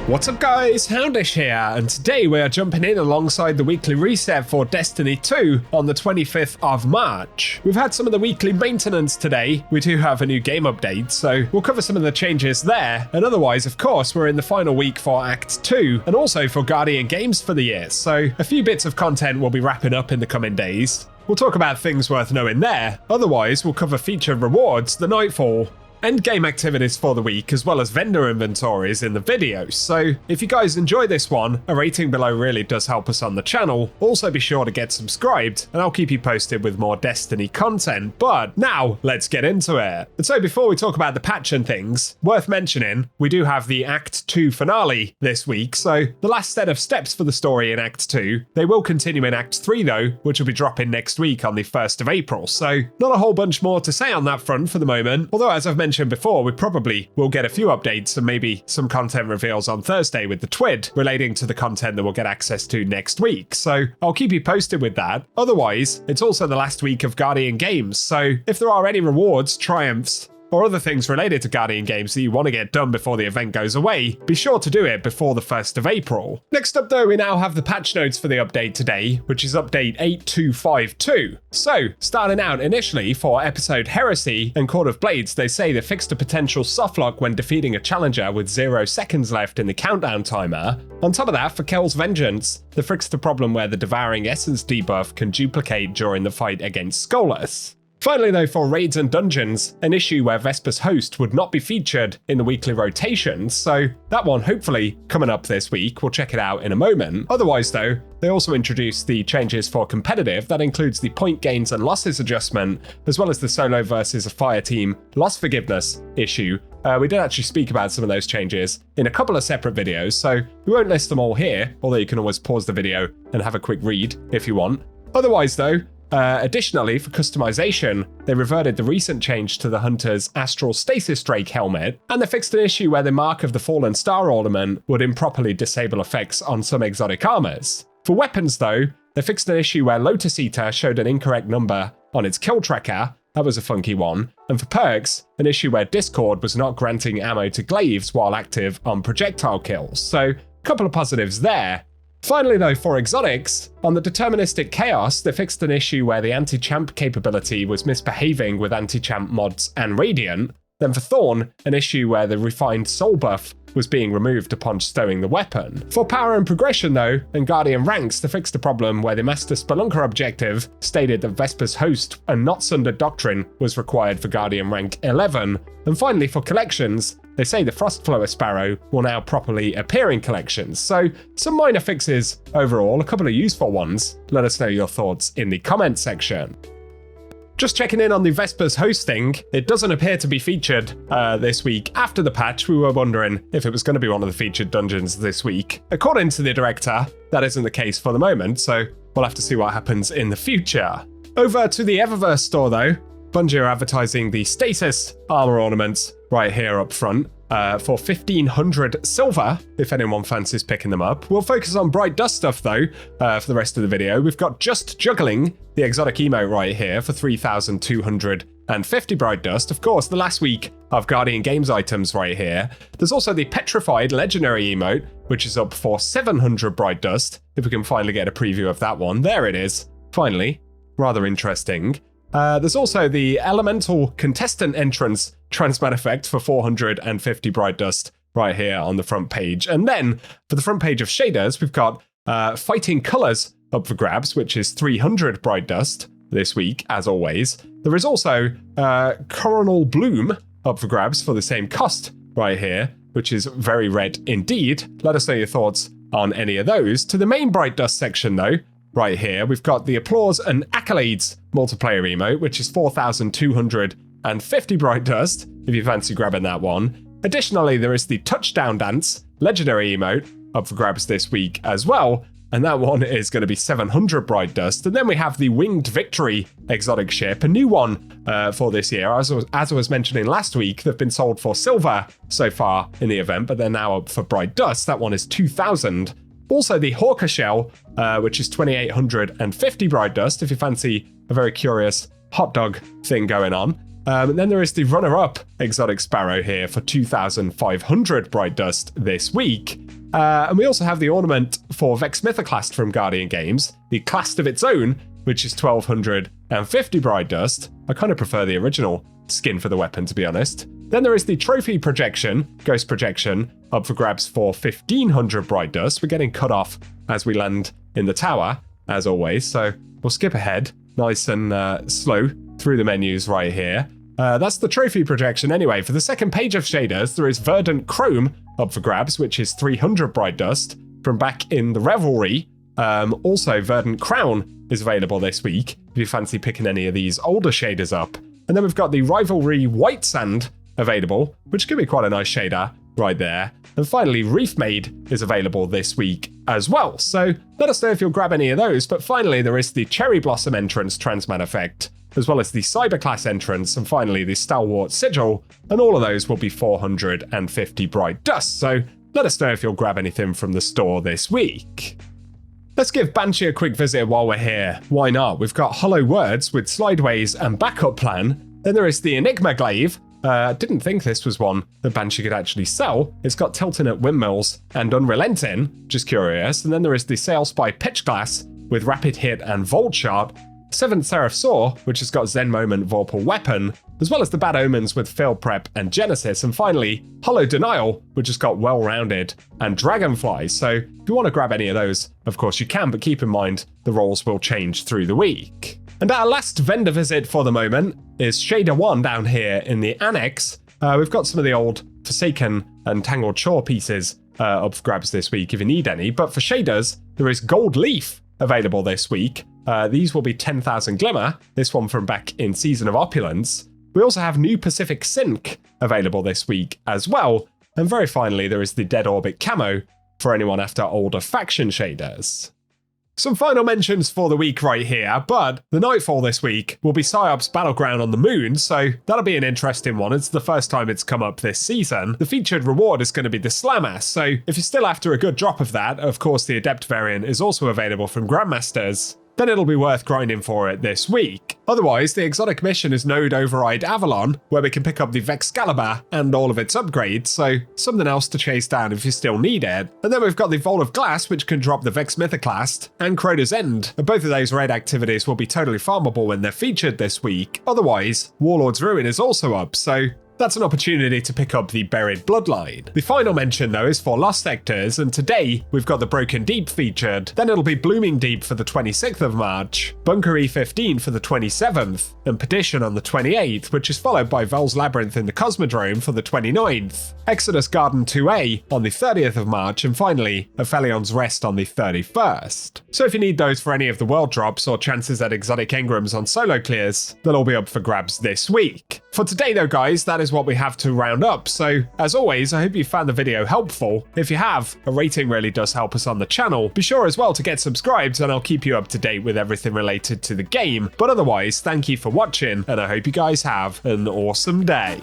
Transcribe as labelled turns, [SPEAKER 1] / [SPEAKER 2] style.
[SPEAKER 1] What's up guys, Houndish here, and today we are jumping in alongside the weekly reset for Destiny 2 on the 25th of March. We've had some of the weekly maintenance today, we do have a new game update, so we'll cover some of the changes there, and otherwise of course we're in the final week for Act 2, and also for Guardian Games for the year, so a few bits of content will be wrapping up in the coming days. We'll talk about things worth knowing there, otherwise we'll cover featured rewards, the Nightfall, endgame activities for the week, as well as vendor inventories in the video. So if you guys enjoy this one, a rating below really does help us on the channel. Also be sure to get subscribed and I'll keep you posted with more Destiny content. But now let's get into it. And so before we talk about the patch and things, worth mentioning, we do have the Act 2 finale this week. So the last set of steps for the story in Act 2, they will continue in Act 3 though, which will be dropping next week on the 1st of April. So not a whole bunch more to say on that front for the moment. Although as I've mentioned before, we probably will get a few updates and maybe some content reveals on Thursday with the TWID relating to the content that we'll get access to next week. So I'll keep you posted with that. Otherwise, it's also the last week of Guardian Games. So if there are any rewards, triumphs, or other things related to Guardian Games that you want to get done before the event goes away, be sure to do it before the 1st of April. Next up though, we now have the patch notes for the update today, which is update 8252. So, starting out initially for episode Heresy and Court of Blades, they say they fixed a potential softlock when defeating a challenger with 0 seconds left in the countdown timer. On top of that, for Kel's Vengeance, they fixed the problem where the Devouring Essence debuff can duplicate during the fight against Skolas. Finally though, for raids and dungeons, an issue where Vesper's host would not be featured in the weekly rotations, so that one hopefully coming up this week, we'll check it out in a moment. Otherwise though, they also introduced the changes for competitive, that includes the point gains and losses adjustment, as well as the solo versus a fire team loss forgiveness issue. We did actually speak about some of those changes in a couple of separate videos, so we won't list them all here, although you can always pause the video and have a quick read if you want. Otherwise though, additionally, for customization, they reverted the recent change to the Hunter's Astral Stasis Drake helmet, and they fixed an issue where the Mark of the Fallen Star ornament would improperly disable effects on some exotic armors. For weapons though, they fixed an issue where Lotus Eater showed an incorrect number on its kill tracker, that was a funky one, and for perks, an issue where Discord was not granting ammo to glaives while active on projectile kills, so a couple of positives there. Finally though, for exotics, on the Deterministic Chaos, they fixed an issue where the anti-champ capability was misbehaving with anti-champ mods and Radiant. Then for Thorn, an issue where the refined soul buff was being removed upon stowing the weapon. For power and progression though, and Guardian ranks, they fixed a problem where the Master Spelunker objective stated that Vesper's host and not Sundered Doctrine was required for Guardian rank 11. And finally for collections, they say the Frostflower Sparrow will now properly appear in collections, so some minor fixes overall, a couple of useful ones. Let us know your thoughts in the comment section. Just checking in on the Vesper's hosting, it doesn't appear to be featured this week. After the patch, we were wondering if it was going to be one of the featured dungeons this week. According to the director, that isn't the case for the moment, so we'll have to see what happens in the future. Over to the Eververse store though, Bungie are advertising the Stasis armor ornaments right here up front for 1500 silver, if anyone fancies picking them up. We'll focus on Bright Dust stuff though for the rest of the video. We've got Just Juggling, the exotic emote right here for 3250 Bright Dust. Of course, the last week of Guardian Games items right here. There's also the Petrified legendary emote, which is up for 700 Bright Dust, if we can finally get a preview of that one. There it is, finally, rather interesting. There's also the Elemental Contestant Entrance Transmat effect for 450 Bright Dust right here on the front page. And then for the front page of shaders, we've got Fighting Colors up for grabs, which is 300 Bright Dust this week, as always. There is also Coronal Bloom up for grabs for the same cost right here, which is very red indeed. Let us know your thoughts on any of those. To the main Bright Dust section though, right here, we've got the Applause and Accolades multiplayer emote, which is 4250 Bright Dust, if you fancy grabbing that one. Additionally, there is the Touchdown Dance legendary emote up for grabs this week as well, and that one is going to be 700 Bright Dust. And then we have the Winged Victory exotic ship, a new one for this year. As I was mentioning last week, they've been sold for silver so far in the event, but they're now up for Bright Dust. That one is 2000. Also the Hawker Shell, which is 2850 Bright Dust, if you fancy a very curious hot dog thing going on. And then there is the runner-up exotic Sparrow here for 2500 Bright Dust this week. And we also have the ornament for Vex Mythoclast from Guardian Games, the Clast of its own, which is 1250 Bride Dust. I kind of prefer the original skin for the weapon, to be honest. Then there is the Trophy Projection, Ghost Projection, up for grabs for 1500 Bride Dust. We're getting cut off as we land in the tower, as always, so we'll skip ahead nice and slow through the menus right here. That's the Trophy Projection anyway. For the second page of shaders, there is Verdant Chrome up for grabs, which is 300 Bride Dust from back in the Revelry. Also, Verdant Crown is available this week, if you fancy picking any of these older shaders up. And then we've got the Rivalry White Sand available, which could be quite a nice shader right there. And finally, Reef Maid is available this week as well. So let us know if you'll grab any of those. But finally, there is the Cherry Blossom entrance Transmat effect, as well as the Cyberclass entrance, and finally the Stalwart Sigil, and all of those will be 450 Bright Dust. So let us know if you'll grab anything from the store this week. Let's give Banshee a quick visit while we're here. Why not? We've got Hollow Words with Slideways and Backup Plan. Then there is the Enigma Glaive. Didn't think this was one that Banshee could actually sell. It's got Tilting at Windmills and Unrelenting, just curious. And then there is the Sail Spy Pitch Glass with Rapid Hit and Volt Shot. Seventh Seraph Saw, which has got Zen Moment Vorpal Weapon, as well as the Bad Omens with Field Prep and Genesis, and finally, Hollow Denial, which has got Well-Rounded and Dragonfly. So if you want to grab any of those, of course you can, but keep in mind the rolls will change through the week. And our last vendor visit for the moment is Shader 1 down here in the Annex. We've got some of the old Forsaken and Tangled Shore pieces up for grabs this week if you need any, but for shaders, there is Gold Leaf available this week. These will be 10,000 Glimmer, this one from back in Season of Opulence. We also have New Pacific Sync available this week as well. And very finally, there is the Dead Orbit Camo for anyone after older faction shaders. Some final mentions for the week right here, but the Nightfall this week will be PsyOps Battleground on the Moon, so that'll be an interesting one. It's the first time it's come up this season. The featured reward is going to be the Slammass, so if you're still after a good drop of that, of course the Adept variant is also available from Grandmasters, then it'll be worth grinding for it this week. Otherwise, the exotic mission is Node Override Avalon, where we can pick up the Vexcalibur and all of its upgrades, so something else to chase down if you still need it. And then we've got the Vault of Glass, which can drop the Vex Mythoclast, and Crota's End. And both of those raid activities will be totally farmable when they're featured this week. Otherwise, Warlord's Ruin is also up, so that's an opportunity to pick up the Buried Bloodline. The final mention, though, is for Lost Sectors, and today we've got the Broken Deep featured. Then it'll be Blooming Deep for the 26th of March, Bunker E15 for the 27th, and Petition on the 28th, which is followed by Vel's Labyrinth in the Cosmodrome for the 29th, Exodus Garden 2A on the 30th of March, and finally, Aphelion's Rest on the 31st. So if you need those for any of the world drops or chances at exotic engrams on solo clears, they'll all be up for grabs this week. For today though guys, that is what we have to round up, so as always I hope you found the video helpful. If you have, a rating really does help us on the channel. Be sure as well to get subscribed and I'll keep you up to date with everything related to the game, but otherwise thank you for watching and I hope you guys have an awesome day.